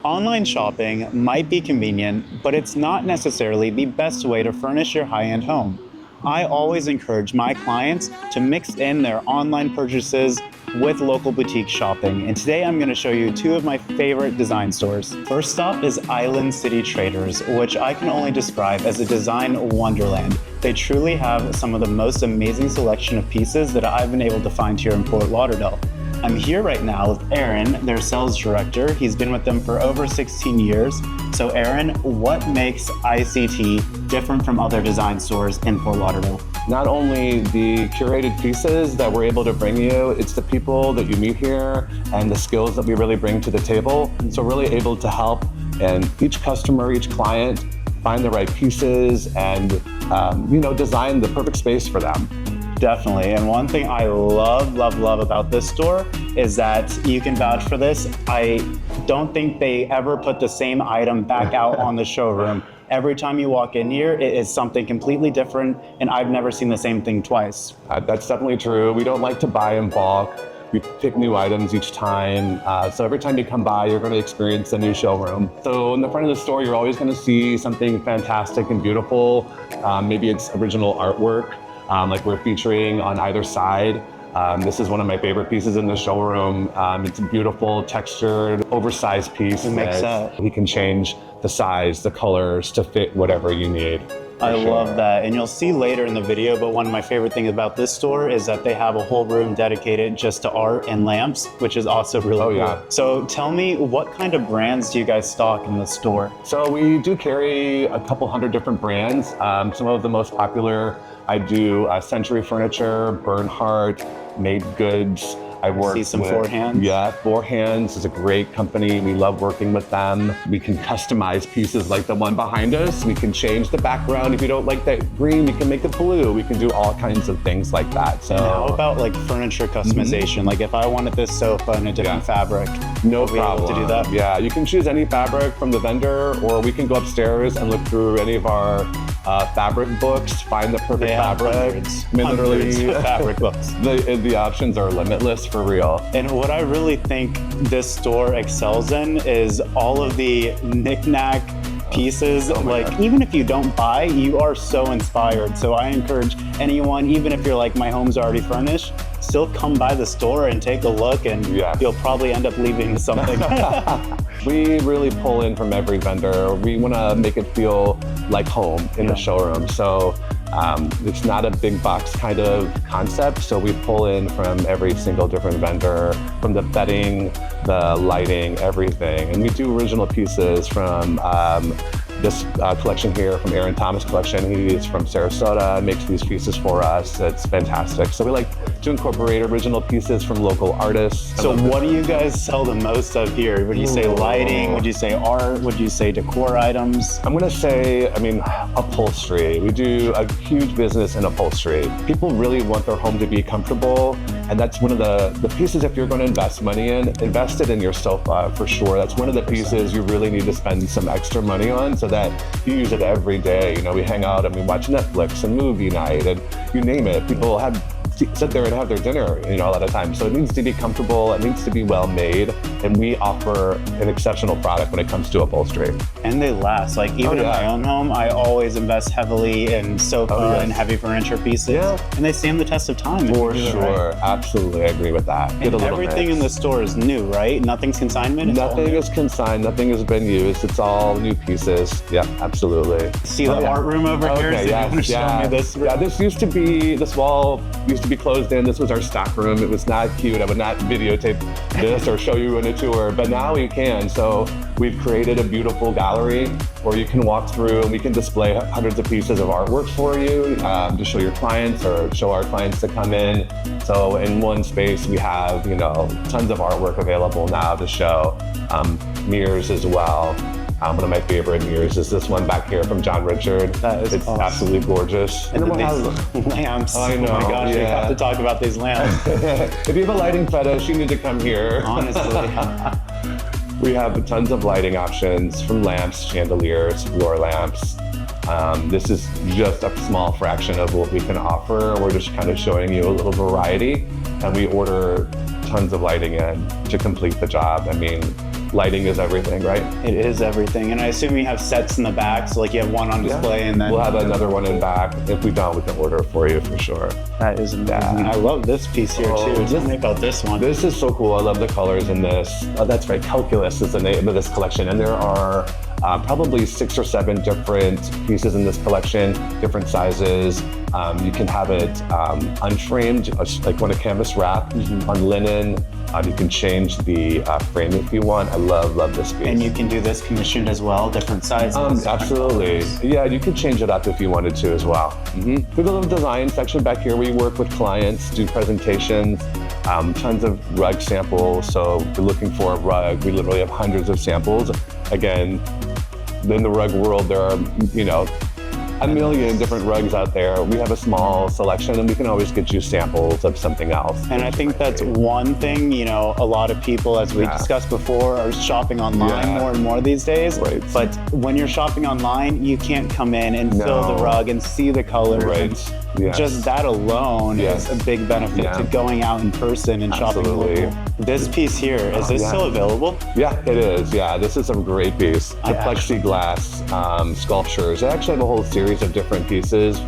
Online shopping might be convenient, but it's not necessarily the best way to furnish your high-end home. I always encourage my clients to mix in their online purchases with local boutique shopping, and today I'm going to show you two of my favorite design stores. First stop is Island City Traders, which I can only describe as a design wonderland. They truly have some of the most amazing selection of pieces that I've been able to find here in Fort Lauderdale. I'm here right now with Aaron, their sales director. He's been with them for over 16 years. So Aaron, what makes ICT different from other design stores in Fort Lauderdale? Not only the curated pieces that we're able to bring you, it's the people that you meet here and the skills that we really bring to the table. So really able to help and each customer, each client find the right pieces and design the perfect space for them. Definitely. And one thing I love about this store is that you can vouch for this. I don't think they ever put the same item back out on the showroom. Every time you walk in here, it is something completely different, and I've never seen the same thing twice. That's definitely true. We don't like to buy in bulk. We pick new items each time. So every time you come by, you're going to experience a new showroom. So in the front of the store, you're always going to see something fantastic and beautiful. Maybe it's original artwork. Like we're featuring on either side. This is one of my favorite pieces in the showroom. It's a beautiful textured, oversized piece. It makes sense. We can change the size, the colors to fit whatever you need. I love that. And you'll see later in the video, but one of my favorite things about this store is that they have a whole room dedicated just to art and lamps, which is also really cool. Yeah. So tell me, what kind of brands do you guys stock in the store? So we do carry a couple hundred different brands. Some of the most popular, I do Century Furniture, Bernhardt, Made Goods. I work see some Four Hands. Yeah, Four Hands is a great company. We love working with them. We can customize pieces like the one behind us. We can change the background. If you don't like that green, we can make it blue. We can do all kinds of things like that. So how about like furniture customization? Like if I wanted this sofa in a different fabric, no problem to do that? Yeah, you can choose any fabric from the vendor, or we can go upstairs and look through any of our fabric books, find the perfect fabric. Hundreds of fabric books. The options are limitless for real. And what I really think this store excels in is all of the knick-knack pieces. Like even if you don't buy, you are so inspired. So I encourage anyone, even if you're like, my home's already furnished, still come by the store and take a look, and you'll probably end up leaving something. We really pull in from every vendor. We want to make it feel like home in the showroom. So it's not a big box kind of concept. So we pull in from every single different vendor, from the bedding, the lighting, everything. And we do original pieces from this collection here, from Aaron Thomas collection. He's from Sarasota, makes these pieces for us. It's fantastic. So we like to incorporate original pieces from local artists. So what do you guys sell the most of here? Would you say lighting? Would you say art? Would you say decor items? I'm gonna say, upholstery. We do a huge business in upholstery. People really want their home to be comfortable, and that's one of the pieces, if you're gonna invest money in, invest it in your sofa for sure. That's one of the pieces you really need to spend some extra money on so that you use it every day. You know, we hang out and we watch Netflix and movie night and you name it. People sit there and have their dinner, a lot of times. So it needs to be comfortable, it needs to be well made, and we offer an exceptional product when it comes to upholstery. And they last. Like even in my own home, I always invest heavily in sofa and heavy furniture pieces. And they stand the test of time. For sure, absolutely, I agree with that. And everything in the store is new, right? Nothing's consignment? Nothing is consigned, nothing has been used. It's all new pieces. Yeah, absolutely. See the art room over here? So you want to show me this? Yeah, this wall used to be closed in. This was our stock room. It was not cute. I would not videotape this or show you in a tour, but now you can. So we've created a beautiful gallery where you can walk through and we can display hundreds of pieces of artwork for you to show your clients or show our clients to come in. So in one space we have, tons of artwork available now to show. Mirrors as well. One of my favorite mirrors is this one back here from John Richard. It's awesome. Absolutely gorgeous. And then these lamps. I know. Oh my gosh, we have to talk about these lamps. If you have a lighting fetish, you need to come here. Honestly. We have tons of lighting options, from lamps, chandeliers, floor lamps. This is just a small fraction of what we can offer. We're just kind of showing you a little variety, and we order tons of lighting in to complete the job. lighting is everything, right? It is everything. And I assume you have sets in the back, so like you have one on display and then... We'll have another one in back. If we don't, we can order for you for sure. That is amazing. I love this piece here too. Tell me about this one. This is so cool. I love the colors in this. Oh, that's right. Calculus is the name of this collection. And there are probably 6 or 7 different pieces in this collection, different sizes. You can have it unframed, like on a canvas wrap, on linen. You can change the frame if you want. I love this piece. And you can do this commissioned as well, different sizes? Absolutely. Yeah, you can change it up if you wanted to as well. We've got a little design section back here. We work with clients, do presentations, tons of rug samples. So if you're looking for a rug, we literally have hundreds of samples. Again, in the rug world, there are, a million different rugs out there. We have a small selection and we can always get you samples of something else. And I think that's one thing, a lot of people, as we discussed before, are shopping online more and more these days. Right. But when you're shopping online, you can't come in and feel the rug and see the colors. Right. Just that alone is a big benefit to going out in person and shopping local. This piece here, is this still available? Yeah, it is. Yeah, this is a great piece. The plexiglass sculptures. They actually have a whole series of different pieces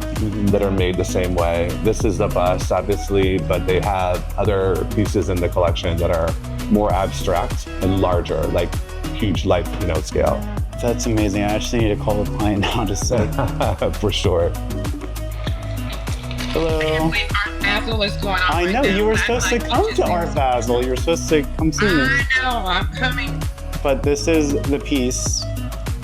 that are made the same way. This is the bust, obviously, but they have other pieces in the collection that are more abstract and larger, like huge life, scale. That's amazing. I actually need to call the client now to say. For sure. Hello. Art Basel, what's going on? I know, you were supposed to come to Art Basel. You were supposed to come see me. I know, I'm coming. But this is the piece,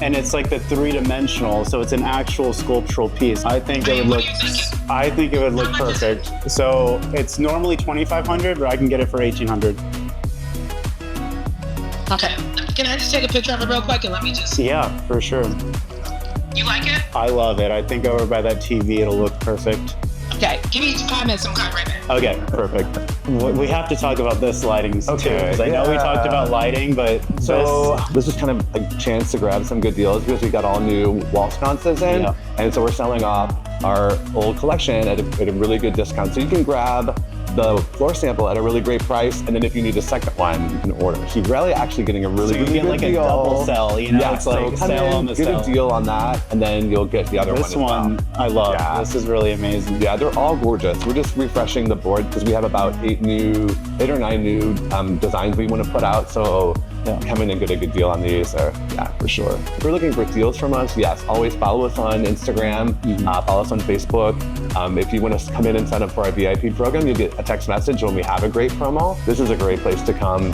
and it's like the 3-dimensional, so it's an actual sculptural piece. I think it would look perfect. So it's normally $2,500, but I can get it for $1,800. Okay, can I just take a picture of it real quick and let me just... Yeah, for sure. You like it? I love it. I think over by that TV, it'll look perfect. Okay, give me 5 minutes, I'm coming right back. Okay, perfect. We have to talk about this lighting too, because I know we talked about lighting, but this is kind of a chance to grab some good deals because we got all new wall sconces in, and so we're selling off our old collection at a really good discount. So you can grab the floor sample at a really great price, and then if you need a second one, you can order. So you're really actually getting a really good deal. Like a double sell, it's so like sell on the sell. Get a deal on that, and then you'll get the other one. This one I love. Yeah. This is really amazing. Yeah, they're all gorgeous. We're just refreshing the board because we have about 8 or 9 new designs we want to put out. So come in and get a good deal on these. Yeah, for sure. If you're looking for deals from us, yes, always follow us on Instagram, follow us on Facebook. If you want to come in and sign up for our VIP program, you'll get a text message when we have a great promo. This is a great place to come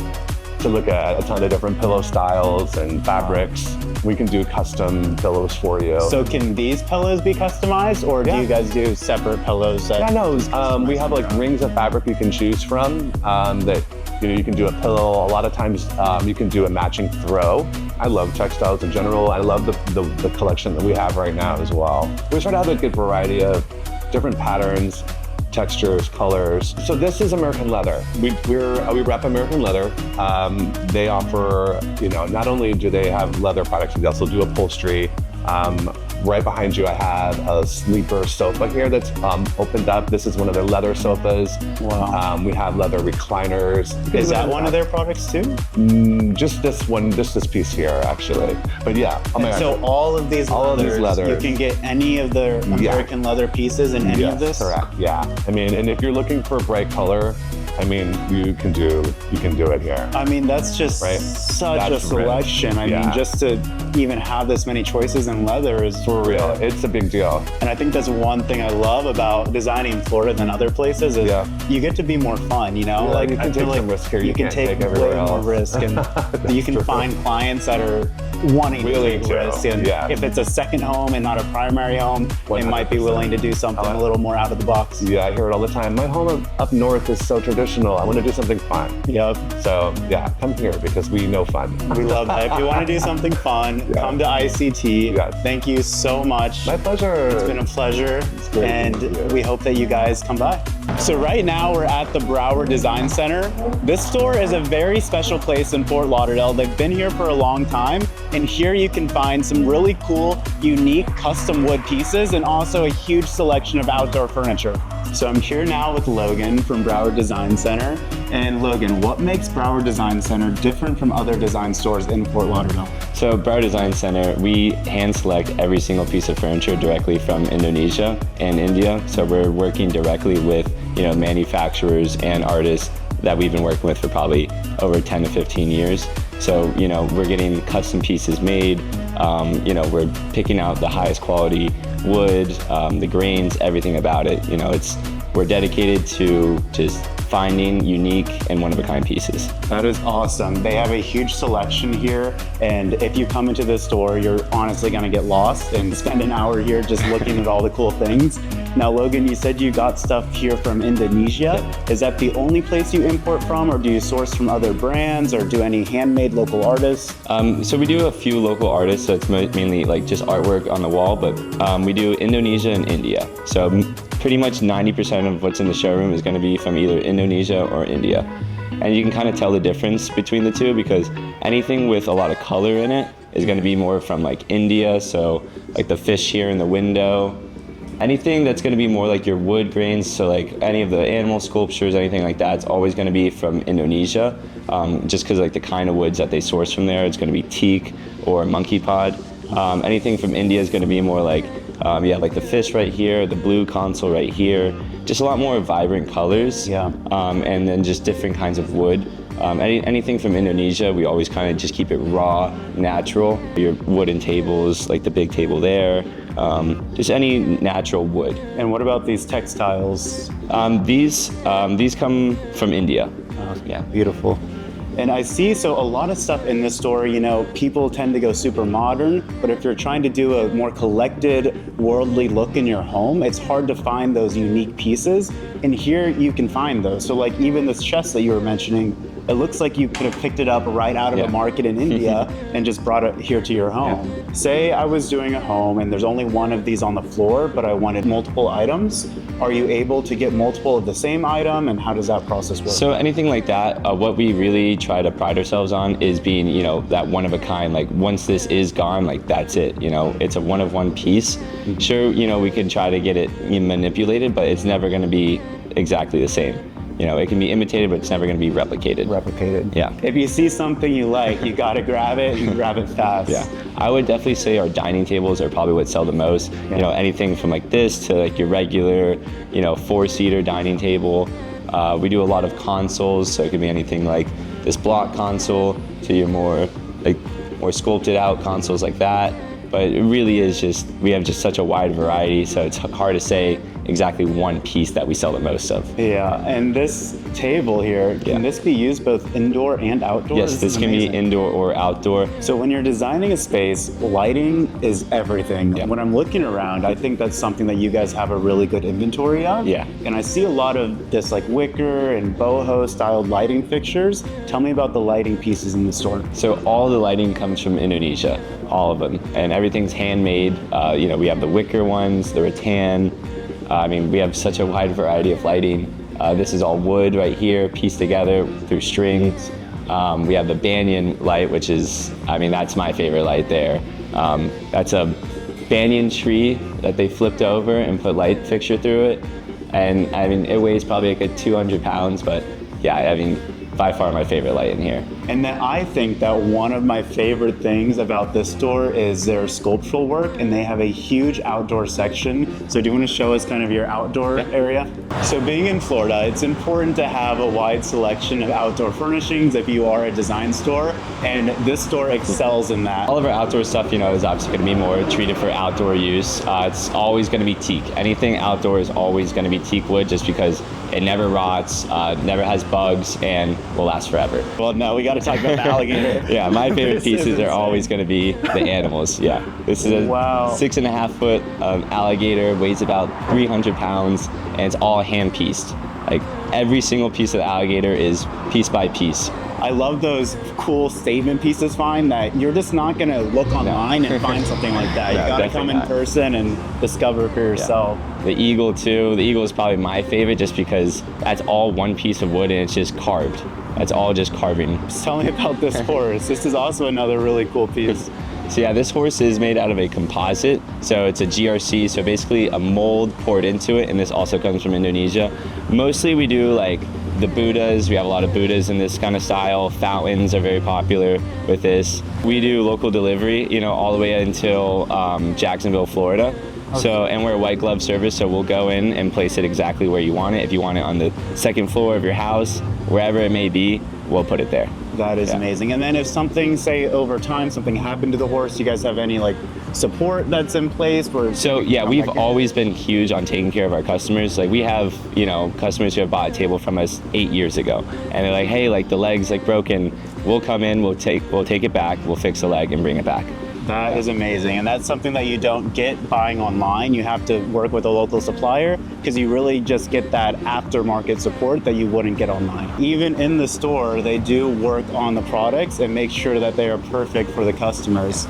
to look at a ton of different pillow styles and fabrics. We can do custom pillows for you. So can these pillows be customized, or do you guys do separate pillows? We have like rings of fabric you can choose from that you can do a pillow. A lot of times you can do a matching throw. I love textiles in general. I love the collection that we have right now as well. We try to have a good variety of different patterns, textures, colors. So this is American leather. We rep American leather. They offer, not only do they have leather products, they also do upholstery. Right behind you, I have a sleeper sofa here that's opened up. This is one of their leather sofas. Wow. We have leather recliners. Is that one of their products too? Just this one, just this piece here, actually. But yeah. So all of these leathers, you can get any of the American leather pieces in any of this? Correct. Yeah. And if you're looking for a bright color, you can do it here. That's just such a selection. Just to even have this many choices in leather is for real. It's a big deal. And I think that's one thing I love about designing in Florida than other places is you get to be more fun, you can take some risk here. You can take way more risk, and you can find clients that are wanting to take risks. And if it's a second home and not a primary home, 100%. They might be willing to do something a little more out of the box. Yeah, I hear it all the time. My home up north is so traditional. I want to do something fun. Yep. So come here because we know fun. We love that. If you want to do something fun, come to ICT. Thank you so much. My pleasure. It's been a pleasure. And we hope that you guys come by. So right now we're at the Broward Design Center. This store is a very special place in Fort Lauderdale. They've been here for a long time, and here you can find some really cool, unique custom wood pieces and also a huge selection of outdoor furniture. So I'm here now with Logan from Broward Design Center. And Logan, what makes Broward Design Center different from other design stores in Fort Lauderdale? So Broward Design Center, we hand select every single piece of furniture directly from Indonesia and India. So we're working directly with manufacturers and artists that we've been working with for probably over 10 to 15 years. So we're getting custom pieces made. We're picking out the highest quality wood, the grains, everything about it. We're dedicated to just finding unique and one-of-a-kind pieces. That is awesome. They have a huge selection here, and if you come into this store, you're honestly gonna get lost and spend an hour here just looking at all the cool things. Now, Logan, you said you got stuff here from Indonesia. Yep. Is that the only place you import from, or do you source from other brands, or do any handmade local artists? So we do a few local artists, so it's mainly like just artwork on the wall, but we do Indonesia and India. So pretty much 90% of what's in the showroom is going to be from either Indonesia or India. And you can kind of tell the difference between the two because anything with a lot of color in it is going to be more from like India, so like the fish here in the window. Anything that's going to be more like your wood grains, so like any of the animal sculptures, anything like that, it's always going to be from Indonesia, just because like the kind of woods that they source from there, it's going to be teak or monkey pod. Anything from India is going to be more like, like the fish right here, the blue console right here, just a lot more vibrant colors. Yeah. And then just different kinds of wood. Anything from Indonesia, we always kind of just keep it raw, natural. Your wooden tables, like the big table there, just any natural wood. And what about these textiles? These come from India. Yeah, beautiful. And I see, so a lot of stuff in this store, people tend to go super modern, but if you're trying to do a more collected, worldly look in your home, it's hard to find those unique pieces. And here you can find those. So like even this chest that you were mentioning, it looks like you could have picked it up right out of a market in India and just brought it here to your home. Yeah. Say I was doing a home and there's only one of these on the floor, but I wanted multiple items. Are you able to get multiple of the same item, and how does that process work? So anything like that, what we really try to pride ourselves on is being, that one of a kind. Like once this is gone, like that's it. It's a one of one piece. Mm-hmm. Sure, we can try to get it manipulated, but it's never going to be exactly the same. It can be imitated, but it's never going to be replicated. Yeah. If you see something you like, you got to grab it and grab it fast. Yeah. I would definitely say our dining tables are probably what sell the most. Yeah. Anything from like this to like your regular, 4-seater dining table. We do a lot of consoles, so it could be anything like this block console to your more sculpted out consoles like that. But it really is just, we have just such a wide variety, so it's hard to say exactly one piece that we sell the most of. Yeah, and this table here, can this be used both indoor and outdoor? Yes, this can be indoor or outdoor. So when you're designing a space, lighting is everything. Yeah. When I'm looking around, I think that's something that you guys have a really good inventory of. Yeah. And I see a lot of this like wicker and boho styled lighting fixtures. Tell me about the lighting pieces in the store. So all the lighting comes from Indonesia, all of them. And everything's handmade. We have the wicker ones, the rattan. We have such a wide variety of lighting. This is all wood right here, pieced together through strings. We have the banyan light, which is, that's my favorite light there. That's a banyan tree that they flipped over and put light fixture through it. And it weighs probably like 200 pounds, but yeah, by far my favorite light in here. And then I think that one of my favorite things about this store is their sculptural work, and they have a huge outdoor section. So do you want to show us kind of your outdoor area? So being in Florida, it's important to have a wide selection of outdoor furnishings if you are a design store, and this store excels in that. All of our outdoor stuff, is obviously going to be more treated for outdoor use. It's always going to be teak. Anything outdoor is always going to be teak wood just because it never rots, never has bugs, and will last forever. Well, no, we got to talk about the alligator. Yeah, my favorite pieces are always going to be the animals. Yeah, this is a 6.5 foot alligator, weighs about 300 pounds, and it's all hand pieced. Like every single piece of the alligator is piece by piece. I love those cool statement pieces, find that you're just not gonna look online and find something like that. You No, gotta come definitely in not. person and discover for yourself. The eagle too. The eagle is probably my favorite just because that's all one piece of wood and it's just carved. That's all just carving. Just tell me about this horse. This is also another really cool piece. So yeah, this horse is made out of a composite. So it's a GRC, so basically a mold poured into it, and this also comes from Indonesia. Mostly we do like the Buddhas. We have a lot of Buddhas in this kind of style. Fountains are very popular with this. We do local delivery, you know, all the way until Jacksonville, Florida. So, and we're a white glove service, so we'll go in and place it exactly where you want it. If you want it on the second floor of your house, wherever it may be, we'll put it there. That is amazing. And then if something, say over time, something happened to the horse, you guys have any like support that's in place? So yeah, we've always been huge on taking care of our customers. Like we have, you know, customers who have bought a table from us 8 years ago, and they're like, hey, like the leg's like broken. We'll come in, we'll take it back, we'll fix the leg and bring it back. That is amazing, and that's something that you don't get buying online. You have to work with a local supplier because you really just get that aftermarket support that you wouldn't get online. Even in the store, they do work on the products and make sure that they are perfect for the customers.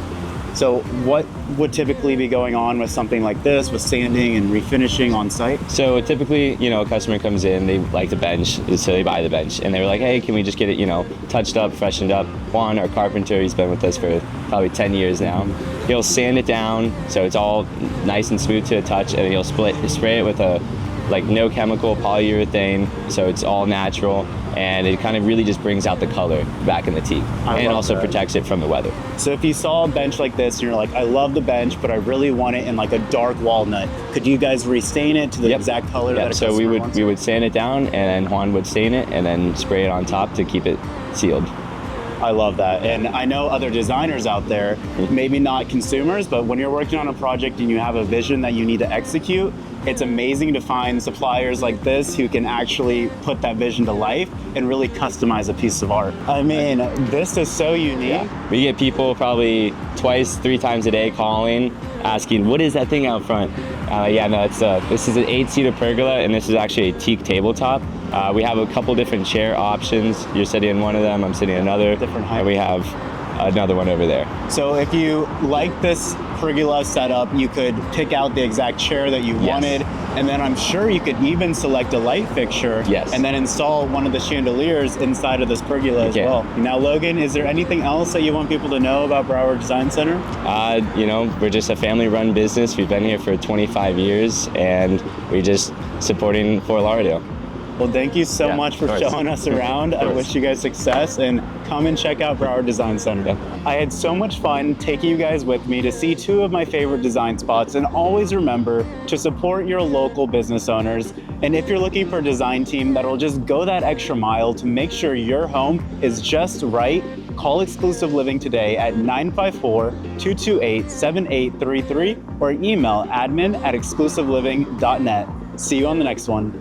So what would typically be going on with something like this, with sanding and refinishing on site? So typically, you know, a customer comes in, they like the bench, so they buy the bench, and they were like, hey, can we just get it, you know, touched up, freshened up? Juan, our carpenter, he's been with us for probably 10 years now. He'll sand it down so it's all nice and smooth to the touch, and then he'll spray it with a like no chemical polyurethane, so it's all natural, and it kind of really just brings out the color back in the teak, and also protects it from the weather. So if you saw a bench like this and you're like, I love the bench, but I really want it in like a dark walnut, could you guys restain it to the exact color that a so customer wants? we would sand it down, and then Juan would stain it and then spray it on top to keep it sealed. I love that. And I know other designers out there, maybe not consumers, but when you're working on a project and you have a vision that you need to execute, it's amazing to find suppliers like this who can actually put that vision to life and really customize a piece of art. I mean, this is so unique. Yeah. We get people probably 2-3 times a day calling, asking, what is that thing out front? This is an 8-seater pergola, and this is actually a teak tabletop. We have a couple different chair options. You're sitting in one of them, I'm sitting in another. Different height. And we have another one over there. So if you like this pergola setup, you could pick out the exact chair that you wanted, and then I'm sure you could even select a light fixture and then install one of the chandeliers inside of this pergola as well. Now, Logan, is there anything else that you want people to know about Broward Design Center? You know, we're just a family-run business. We've been here for 25 years, and we're just supporting Fort Lauderdale. Well, thank you so much for showing us around. I wish you guys success, and come and check out Broward Design Center. I had so much fun taking you guys with me to see 2 of my favorite design spots, and always remember to support your local business owners. And if you're looking for a design team that'll just go that extra mile to make sure your home is just right, call Exclusive Living today at 954-228-7833 or email admin@exclusiveliving.net. See you on the next one.